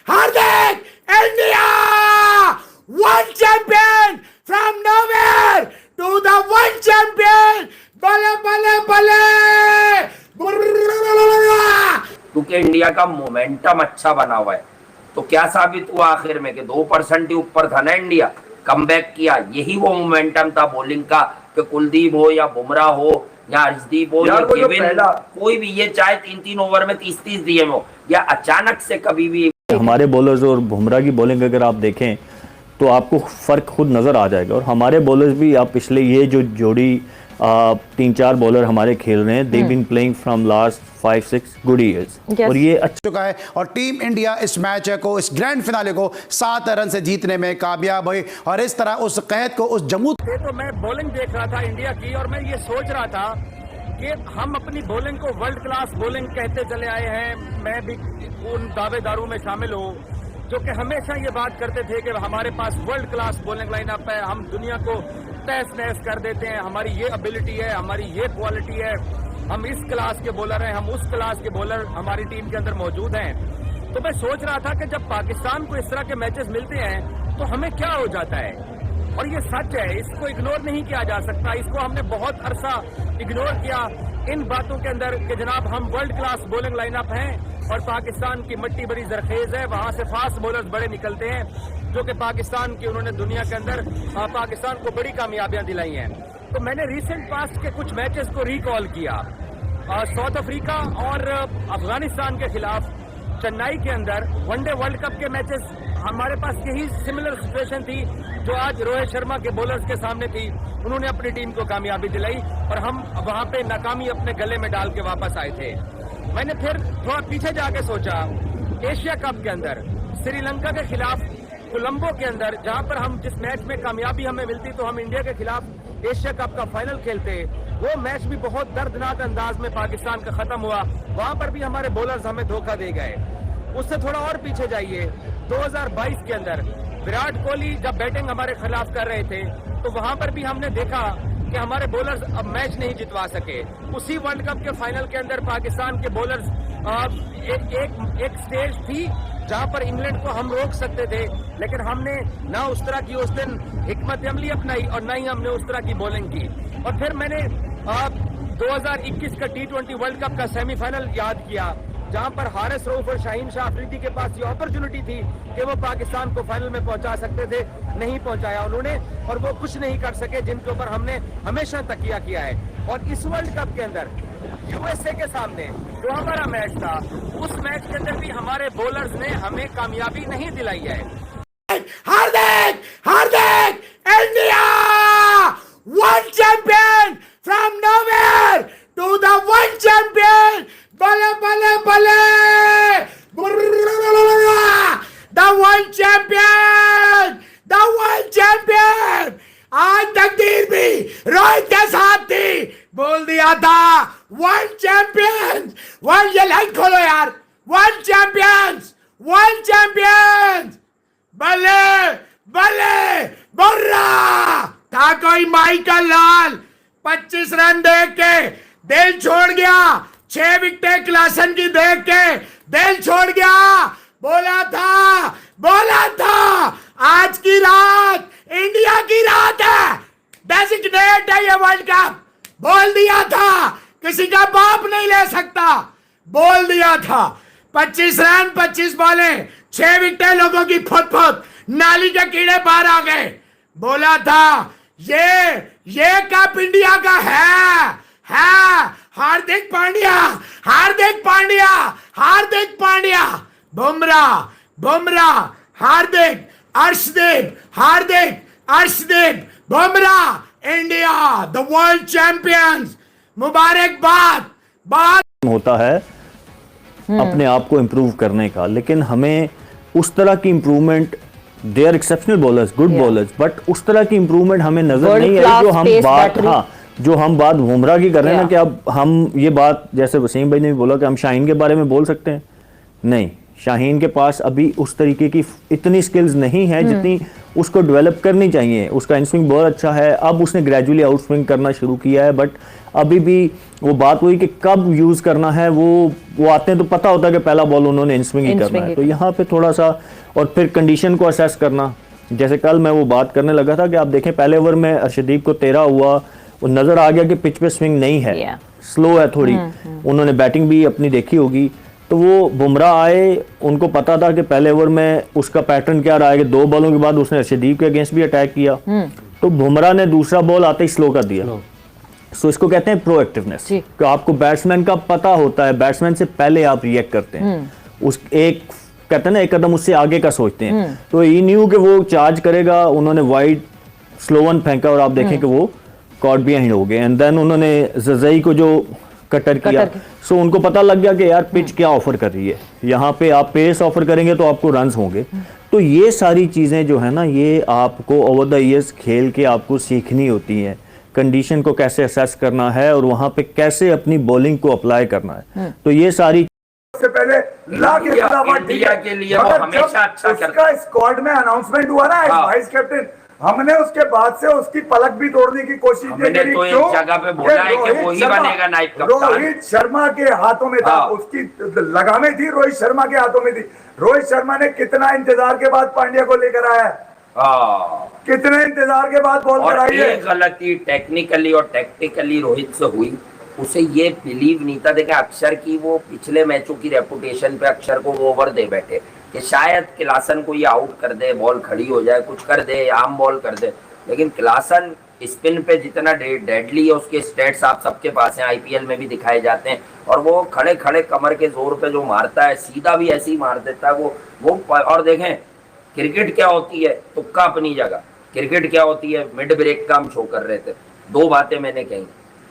Hardik India one champion from nowhere to the one champion. बले बले बले। क्योंकि इंडिया का मोमेंटम अच्छा बना हुआ है, तो क्या साबित हुआ आखिर में कि 2% ही ऊपर था ना इंडिया, कमबैक किया। यही वो मोमेंटम था बॉलिंग का कि कुलदीप हो या बुमराह हो या अर्शदीप हो या केविन, कोई भी, ये चाहे 3-3 ओवर में 30-30 दिए हो या अचानक से कभी भी। हमारे बॉलर्स और बुमराह की बॉलिंग अगर आप देखें तो आपको फर्क खुद नजर आ जाएगा। और हमारे बॉलर्स भी, आप पिछले ये जो जोड़ी 3-4 बॉलर हमारे खेल रहे हैं, they been playing from last 5-6 good years और ये अच्छा चुका है। और टीम इंडिया इस मैच को, इस ग्रैंड फिनाले को 7 रन से जीतने में कामयाब हुई। और इस तरह उस कैद को, उस जम्मू तो मैं बॉलिंग देख रहा था इंडिया की, और मैं ये सोच रहा था कि हम अपनी बॉलिंग को वर्ल्ड क्लास बॉलिंग कहते चले आए हैं। मैं भी उन दावेदारों में शामिल हूँ जो कि हमेशा ये बात करते थे कि हमारे पास वर्ल्ड क्लास बॉलिंग लाइनअप है, हम दुनिया को तहस नहस कर देते हैं, हमारी ये एबिलिटी है, हमारी ये क्वालिटी है, हम इस क्लास के बॉलर हैं, हम उस क्लास के बॉलर हमारी टीम के अंदर मौजूद हैं। तो मैं सोच रहा था कि जब पाकिस्तान को इस तरह के मैचेस मिलते हैं तो हमें क्या हो जाता है, और ये सच है, इसको इग्नोर नहीं किया जा सकता। इसको हमने बहुत अरसा इग्नोर किया इन बातों के अंदर कि जनाब हम वर्ल्ड क्लास बॉलिंग लाइनअप हैं और पाकिस्तान की मिट्टी बड़ी जरखेज है, वहां से फास्ट बॉलर्स बड़े निकलते हैं जो कि पाकिस्तान की, उन्होंने दुनिया के अंदर पाकिस्तान को बड़ी कामयाबियां दिलाई हैं। तो मैंने रिसेंट पास्ट के कुछ मैचेस को रिकॉल किया। साउथ अफ्रीका और अफगानिस्तान के खिलाफ चेन्नई के अंदर वनडे वर्ल्ड कप के मैचेस, हमारे पास यही सिमिलर सिचुएशन थी जो आज रोहित शर्मा के बॉलर्स के सामने थी। उन्होंने अपनी टीम को कामयाबी दिलाई और हम वहां पे नाकामी अपने गले में डाल के वापस आए थे। मैंने फिर थोड़ा पीछे जाके सोचा, एशिया कप के अंदर श्रीलंका के खिलाफ कोलंबो के अंदर, जहां पर हम जिस मैच में कामयाबी हमें मिलती तो हम इंडिया के खिलाफ एशिया कप का फाइनल खेलते, वो मैच भी बहुत दर्दनाक अंदाज में पाकिस्तान का खत्म हुआ। वहां पर भी हमारे बॉलर्स हमें धोखा दे गए। उससे थोड़ा और पीछे जाइए, 2022 के अंदर विराट कोहली जब बैटिंग हमारे खिलाफ कर रहे थे तो वहां पर भी हमने देखा कि हमारे बॉलर्स अब मैच नहीं जितवा सके। उसी वर्ल्ड कप के फाइनल के अंदर पाकिस्तान के बॉलर्स एक स्टेज थी जहां पर इंग्लैंड को हम रोक सकते थे, लेकिन हमने ना उस तरह की उस दिन हिकमत अमली अपनाई और ना ही हमने उस तरह की बॉलिंग की। और फिर मैंने 2021 का T20 वर्ल्ड कप का सेमीफाइनल याद किया, जहां पर हारिस रऊफ और शाहीन शाह अफरीदी के पास ये अपॉर्चुनिटी थी कि वो पाकिस्तान को फाइनल में पहुंचा सकते थे, नहीं पहुंचाया उन्होंने, और वो कुछ नहीं कर सके जिनके ऊपर हमने हमेशा तकिया किया है। और इस वर्ल्ड कप के अंदर यूएसए के सामने जो हमारा मैच था, उस मैच के अंदर भी हमारे बॉलर्स ने हमें कामयाबी नहीं दिलाई है। Hardik Hardik India one champion from nowhere to the one champion. बले बले बले। The one champion, the one champion. आज तकदीर भी रोहित के साथ थी, बोल दिया था वन चैंपियंस। वन, ये लाइन खोलो यार, वन चैंपियंस, वन चैंपियंस। बल्ले बल्ले बुर्रा था कोई माइकल लाल, 25 रन देख के दिल छोड़ गया, 6 विकेटें क्लासन की देख के दिल छोड़ गया। बोला था आज की रात इंडिया की रात है, डेजिग्नेट है ये वर्ल्ड कप। बोल दिया था, किसी का बाप नहीं ले सकता, बोल दिया था। 25 रन 25 बॉलें, 6 विकेटें लोगों की फुट फुट, नाली के कीड़े बाहर आ गए। बोला था ये कप इंडिया का है। Hardik Pandya, Bumrah, Hardik, Arshdeep, Bumrah, India the world champions. मुबारकबाद। बात होता है अपने आप को इम्प्रूव करने का, लेकिन हमें उस तरह की improvement, they are exceptional bowlers, good bowlers, but उस तरह की इम्प्रूवमेंट हमें नजर नहीं आई जो हम बात बुमराह की कर रहे हैं ना। कि अब हम ये बात, जैसे वसीम भाई ने भी बोला कि हम शाहीन के बारे में बोल सकते हैं, नहीं, शाहीन के पास अभी उस तरीके की इतनी स्किल्स नहीं है जितनी उसको डेवलप करनी चाहिए। उसका इन स्विंग बहुत अच्छा है, अब उसने ग्रेजुअली आउट स्विंग करना शुरू किया है, बट अभी भी वो बात हुई कि कब यूज करना है, वो आते हैं तो पता होता है कि पहला बॉल उन्होंने इन स्विंग ही करना है। तो यहाँ पे थोड़ा सा, और फिर कंडीशन को असेस करना, जैसे कल मैं वो बात करने लगा था कि आप देखें पहले ओवर में अर्शदीप को 13 हुआ, वो नजर आ गया कि पिच पे स्विंग नहीं है, स्लो है थोड़ी, उन्होंने बैटिंग भी अपनी देखी होगी। तो वो बुमराह आए, उनको पता था कि पहले ओवर में उसका पैटर्न क्या रहा है कि 2 बॉलों के बाद उसने अर्शदीप के अगेंस्ट भी अटैक किया, तो बुमराह ने दूसरा बॉल आते ही स्लो कर दिया। सो इसको कहते हैं प्रोएक्टिवनेस, कि आपको बैट्समैन का पता होता है, बैट्समैन से पहले आप रिएक्ट करते हैं, उस एक कहते हैं ना एक कदम उससे आगे का सोचते हैं। तो ही न्यू कि वो चार्ज करेगा, उन्होंने वाइड स्लो वन फेंका और आप देखें कि वो कॉट बिहाइंड हो गए। एंड देन उन्होंने जज़ई को जो कटर किया, सो उनको पता लग गया कि यार पिच क्या ऑफर कर रही है, यहाँ पे आप पेस ऑफर करेंगे तो आपको रन्स होंगे। तो ये सारी चीज़ें जो है ना, ये आपको ओवर द ईयर्स खेल के आपको सीखनी होती हैं, कंडीशन को कैसे असेस करना है और वहाँ पे कैसे अपनी बॉलिंग को अप्लाई करना है। तो ये सारी से पहले इंडिया के लिए वो हमेशा अच्छा करता है। स्क्वाड में अनाउंसमेंट हुआ ना वाइस कैप्टन, हमने उसके बाद से उसकी पलक भी तोड़ने की कोशिश हमने तो एक जगह पे बोला है कि वो ही बनेगा नाइब कप्तान। रोहित शर्मा के हाथों में था, उसकी लगामें थी रोहित शर्मा के हाथों में थी। रोहित शर्मा ने कितना इंतजार के बाद पांड्या को लेकर आया, कितने इंतजार के बाद बॉल कराई है। गलती टेक्निकली और टैक्टिकली रोहित से हुई, उसे ये बिलीव नहीं था। देखा अक्षर की वो पिछले मैचों की रेपुटेशन पे अक्षर को वो ओवर दे बैठे कि शायद क्लासन को ये आउट कर दे, बॉल खड़ी हो जाए, कुछ कर दे, आम बॉल कर दे। लेकिन क्लासन स्पिन पे जितना डेडली है, उसके स्टेट्स आप सबके पास हैं, आईपीएल में भी दिखाए जाते हैं। और वो खड़े खड़े कमर के जोर पे जो मारता है, सीधा भी ऐसे ही मार देता है वो। और देखें क्रिकेट क्या होती है, तुक्का अपनी जगह, क्रिकेट क्या होती है, मिड ब्रेक का हम शो कर रहे थे। 2 बातें मैंने कही,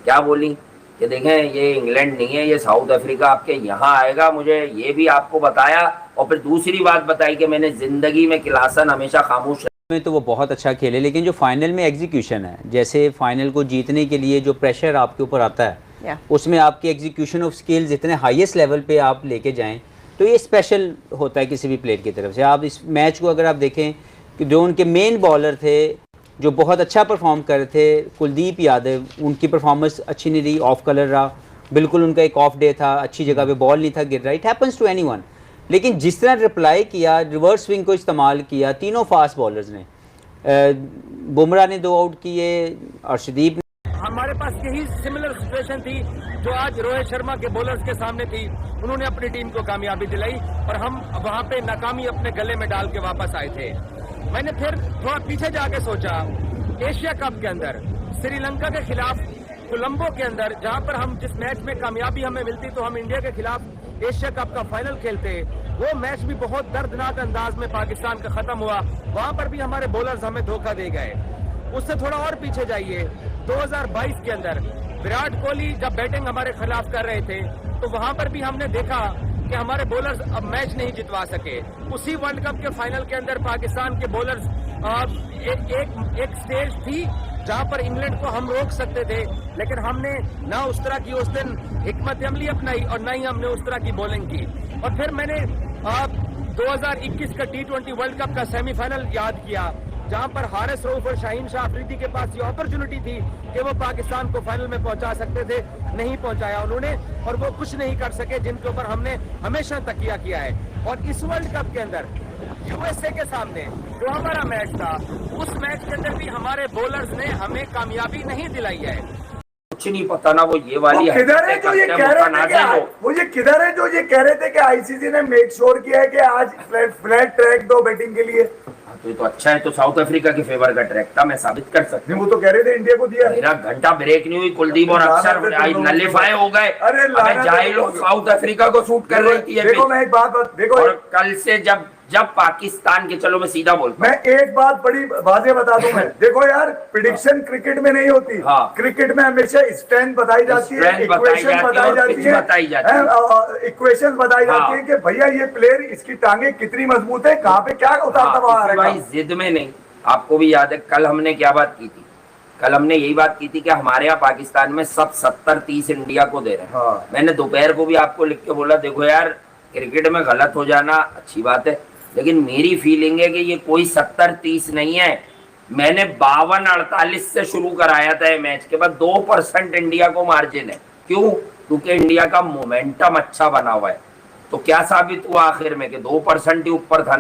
क्या बोली कि देखें ये इंग्लैंड नहीं है, ये साउथ अफ्रीका आपके यहाँ आएगा, मुझे ये भी आपको बताया। और फिर दूसरी बात बताई कि मैंने जिंदगी में क्लासन हमेशा खामोश में तो वो बहुत अच्छा खेले, लेकिन जो फाइनल में एग्जीक्यूशन है, जैसे फाइनल को जीतने के लिए जो प्रेशर आपके ऊपर आता है, उसमें आपकी एग्जीक्यूशन ऑफ स्किल्स इतने हाईएस्ट लेवल पे आप लेके जाएं, तो ये स्पेशल होता है किसी भी प्लेयर की तरफ से। आप इस मैच को अगर आप देखें कि जो उनके मेन बॉलर थे जो बहुत अच्छा परफॉर्म कर रहे थे, कुलदीप यादव, उनकी परफॉर्मेंस अच्छी नहीं रही, ऑफ कलर रहा, बिल्कुल उनका एक ऑफ डे था, अच्छी जगह पे बॉल नहीं था गिर रहा, इट हैपन्स टू एनीवन। लेकिन जिस तरह रिप्लाई किया, रिवर्स स्विंग को इस्तेमाल किया तीनों फास्ट बॉलर्स ने, बुमराह ने 2 आउट किए, अर्शदीप ने। हमारे पास यही सिमिलर सिचुएशन थी जो आज रोहित शर्मा के बॉलर्स के सामने थी। उन्होंने अपनी टीम को कामयाबी दिलाई और हम वहां पे नाकामी अपने गले में डाल के वापस आए थे। मैंने फिर थोड़ा पीछे जाके सोचा, एशिया कप के अंदर श्रीलंका के खिलाफ कोलंबो के अंदर, जहां पर हम जिस मैच में कामयाबी हमें मिलती तो हम इंडिया के खिलाफ एशिया कप का फाइनल खेलते, वो मैच भी बहुत दर्दनाक अंदाज में पाकिस्तान का खत्म हुआ। वहां पर भी हमारे बॉलर्स हमें धोखा दे गए। उससे थोड़ा और पीछे जाइए, 2022 के अंदर विराट कोहली जब बैटिंग हमारे खिलाफ कर रहे थे, तो वहां पर भी हमने देखा कि हमारे बॉलर्स अब मैच नहीं जितवा सके। उसी वर्ल्ड कप के फाइनल के अंदर पाकिस्तान के बॉलर्स एक स्टेज थी जहां पर इंग्लैंड को हम रोक सकते थे, लेकिन हमने ना उस तरह की उस दिन हिकमत अमली अपनाई और ना ही हमने उस तरह की बॉलिंग की। और फिर मैंने 2021 का T20 वर्ल्ड कप का सेमीफाइनल याद किया, जहां पर हारिस रऊफ और शाहीन शाह अफरीदी के पास ये अपॉर्चुनिटी थी कि वो पाकिस्तान को फाइनल में पहुंचा सकते थे, नहीं पहुंचाया उन्होंने, और वो कुछ नहीं कर सके जिनके ऊपर हमने हमेशा तकिया किया है। और इस वर्ल्ड कप के अंदर यूएसए के सामने जो हमारा मैच था, उस मैच के अंदर भी हमारे बॉलर्स ने हमें कामयाबी नहीं दिलाई है। कुछ नहीं पता ना वो ये वाली किधर है जो ये कह रहे थे, मुझे किधर है जो ये कह रहे थे कि आईसीसी ने मेक श्योर किया है कि आज फ्लैट ट्रैक दो बैटिंग के लिए। तो ये तो अच्छा है, तो साउथ अफ्रीका के फेवर का ट्रैक था, मैं साबित कर सकता हूँ। वो तो कह रहे थे इंडिया को दिया, मेरा घंटा ब्रेक नहीं हुई, कुलदीप और अक्षर नलिफाई हो गए। अरे जाए लोग साउथ अफ्रीका को शूट कर रही थी। देखो मैं एक बात देखो, और कल से जब पाकिस्तान के, चलो मैं सीधा बोलता हूं, मैं एक बात बड़ी वाज़ेह बता दूं मैं। देखो यार, प्रिडिक्शन क्रिकेट में नहीं होती। हाँ। क्रिकेट में हमेशा स्ट्रेंथ बताई जाती है, इक्वेशन बताई जाती है, इक्वेशन बताई जाती है कि भैया ये प्लेयर, इसकी टांगे कितनी मजबूत है, कहाँ पे क्या उतार दबाव है। भाई जिद में नहीं, आपको भी याद है कल हमने क्या बात की थी? कल हमने यही बात की थी कि हमारे यहाँ पाकिस्तान में सब 70-30 इंडिया को दे रहे हैं। हाँ। मैंने दोपहर को भी आपको लिख के बोला, देखो यार क्रिकेट में गलत हो जाना अच्छी बात है, लेकिन मेरी फीलिंग है कि ये कोई 70-30 नहीं है, मैंने 52-48 से शुरू कराया था ये मैच के बाद 2% इंडिया को मार्जिन है। क्यों? क्योंकि इंडिया का मोमेंटम अच्छा बना हुआ है। तो क्या साबित हुआ आखिर में कि 2% ही ऊपर था।